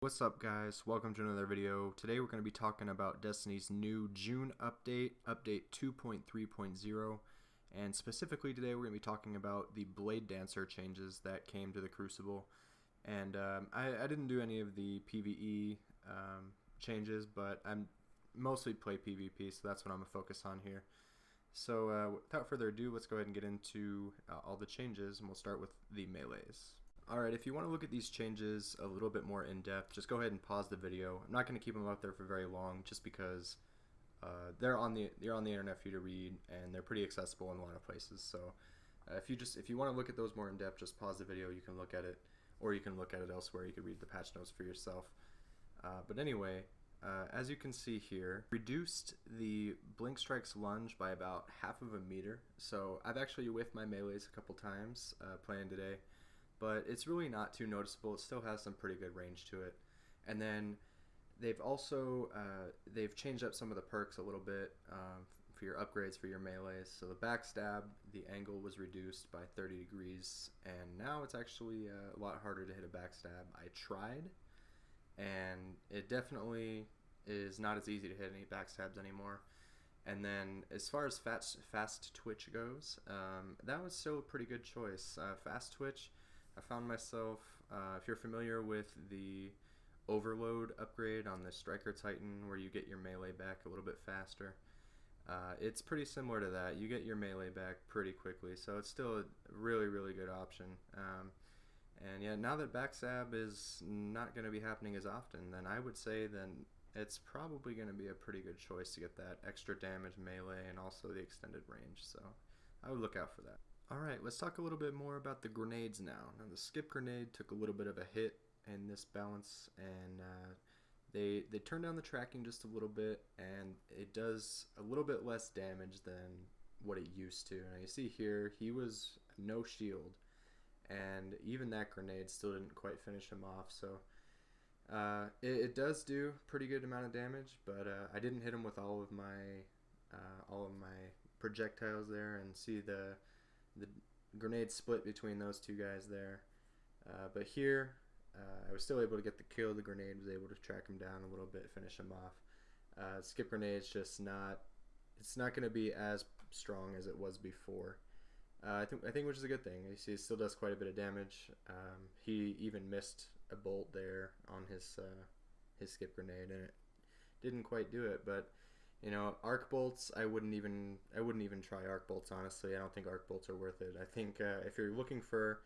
What's up guys, welcome to another video. Today we're going to be talking about Destiny's new June update, update 2.3.0, and specifically today we're going to be talking about the Bladedancer changes that came to the Crucible. And I didn't do any of the PvE changes, but I mostly play PvP, so that's what I'm going to focus on here. So without further ado, let's go ahead and get into all the changes, and we'll start with the melees. Alright, if you want to look at these changes a little bit more in depth, just go ahead and pause the video. I'm not going to keep them up there for very long, just because they're on the internet for you to read, and they're pretty accessible in a lot of places. So if you want to look at those more in depth, just pause the video. You can look at it, or you can look at it elsewhere. You can read the patch notes for yourself. But anyway, as you can see here, reduced the Blink Strike's lunge by about half of a meter. So I've actually whiffed my melees a couple times playing today, but it's really not too noticeable. It still has some pretty good range to it. And then they've also they've changed up some of the perks a little bit for your upgrades for your melees. So the backstab, the angle was reduced by 30 degrees, and now it's actually a lot harder to hit a backstab. I tried, and it definitely is not as easy to hit any backstabs anymore. And then as far as fast twitch goes, that was still a pretty good choice. Fast twitch, I found myself, if you're familiar with the overload upgrade on the Striker Titan, where you get your melee back a little bit faster, it's pretty similar to that. You get your melee back pretty quickly, so it's still a really good option. And yeah, now that backstab is not going to be happening as often, then I would say then it's probably going to be a pretty good choice to get that extra damage melee and also the extended range, so I would look out for that. Alright, let's talk a little bit more about the grenades now. Now the skip grenade took a little bit of a hit in this balance, and they turned down the tracking just a little bit, and it does a little bit less damage than what it used to. Now you see here, he was no shield, and even that grenade still didn't quite finish him off, so it does do pretty good amount of damage, but I didn't hit him with all of my projectiles there, and see the grenade split between those two guys there. But here, I was still able to get the kill. The grenade was able to track him down a little bit, finish him off. Skip grenade's just not, it's not going to be as strong as it was before. I think which is a good thing. You see, it still does quite a bit of damage. He even missed a bolt there on his skip grenade, and it didn't quite do it. But you know, arc bolts, I wouldn't even try arc bolts, honestly. I don't think arc bolts are worth it. I think if you're looking for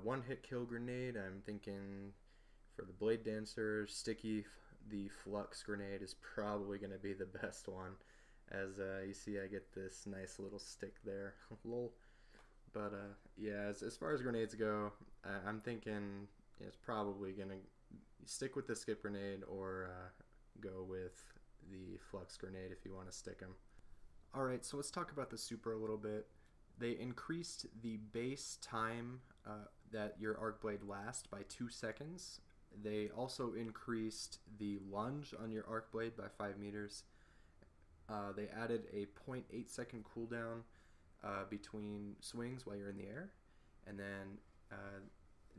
one-hit kill grenade, I'm thinking for the Bladedancer, Sticky, the Flux grenade is probably going to be the best one. As you see, I get this nice little stick there. Lol. But yeah, as far as grenades go, I'm thinking it's probably going to stick with the skip grenade, or go with the Flux grenade if you want to stick them. Alright, so let's talk about the super a little bit. They increased the base time that your arc blade lasts by 2 seconds. They also increased the lunge on your arc blade by 5 meters. They added a 0.8 second cooldown between swings while you're in the air, and then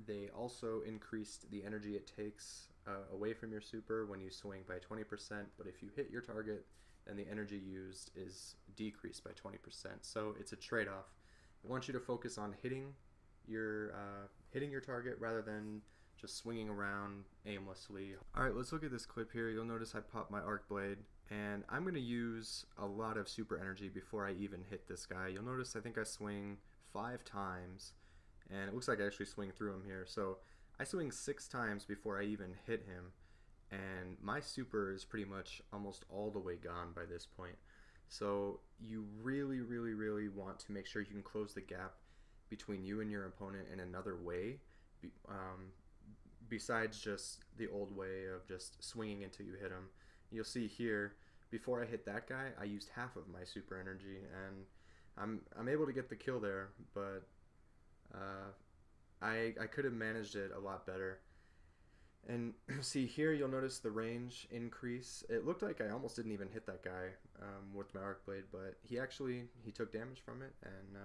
they also increased the energy it takes away from your super when you swing by 20%, but if you hit your target, then the energy used is decreased by 20%. So it's a trade-off. I want you to focus on hitting your target rather than just swinging around aimlessly. Alright, let's look at this clip here. You'll notice I popped my arc blade, and I'm going to use a lot of super energy before I even hit this guy. You'll notice I think I swing 5 times, and it looks like I actually swing through him here. So I swing 6 times before I even hit him, and my super is pretty much almost all the way gone by this point. So you really want to make sure you can close the gap between you and your opponent in another way, besides just the old way of just swinging until you hit him. You'll see here, before I hit that guy, I used half of my super energy, and I'm able to get the kill there, but I could have managed it a lot better. And see here, you'll notice the range increase. It looked like I almost didn't even hit that guy with my arc blade, but he took damage from it, and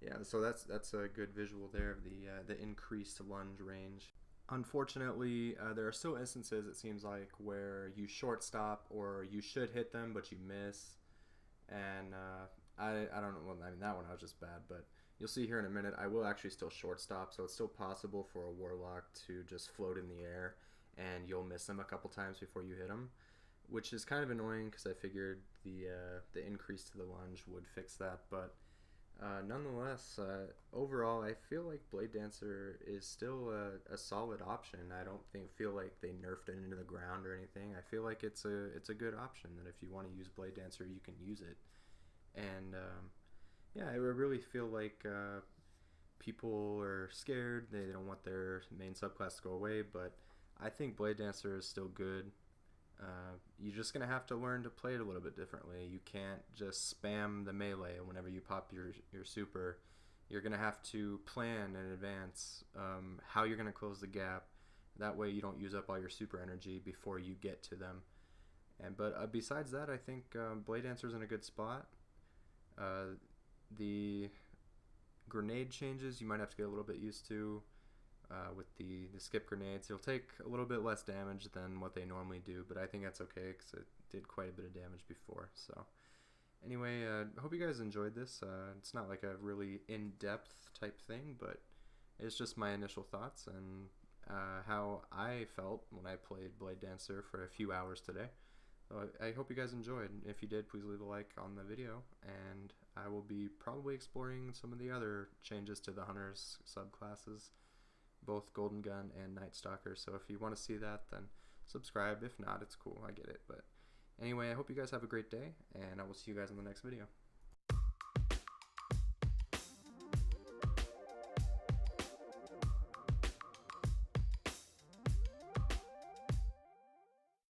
yeah, so that's a good visual there of the increased lunge range. Unfortunately, there are still instances, it seems like, where you shortstop or you should hit them but you miss. And I don't know, well, I mean, that one I was just bad, but you'll see here in a minute, I will actually still shortstop, so it's still possible for a Warlock to just float in the air and you'll miss them a couple times before you hit them, which is kind of annoying because I figured the increase to the lunge would fix that, but nonetheless, overall, I feel like Bladedancer is still a solid option. I don't feel like they nerfed it into the ground or anything. I feel like it's a good option that if you want to use Bladedancer, you can use it. And yeah, I really feel like people are scared. They don't want their main subclass to go away, but I think Bladedancer is still good. You're just going to have to learn to play it a little bit differently. You can't just spam the melee whenever you pop your super. You're going to have to plan in advance how you're going to close the gap. That way you don't use up all your super energy before you get to them. But besides that, I think Bladedancer's in a good spot. The grenade changes you might have to get a little bit used to. With the skip grenades, it'll take a little bit less damage than what they normally do, but I think that's okay because it did quite a bit of damage before. So anyway, I hope you guys enjoyed this. It's not like a really in-depth type thing, but it's just my initial thoughts and how I felt when I played Bladedancer for a few hours today. So I hope you guys enjoyed. If you did, please leave a like on the video, and I will be probably exploring some of the other changes to the Hunters subclasses, both Golden Gun and Night Stalker. So if you want to see that, then subscribe. If not, it's cool. I get it. But anyway, I hope you guys have a great day, and I will see you guys in the next video.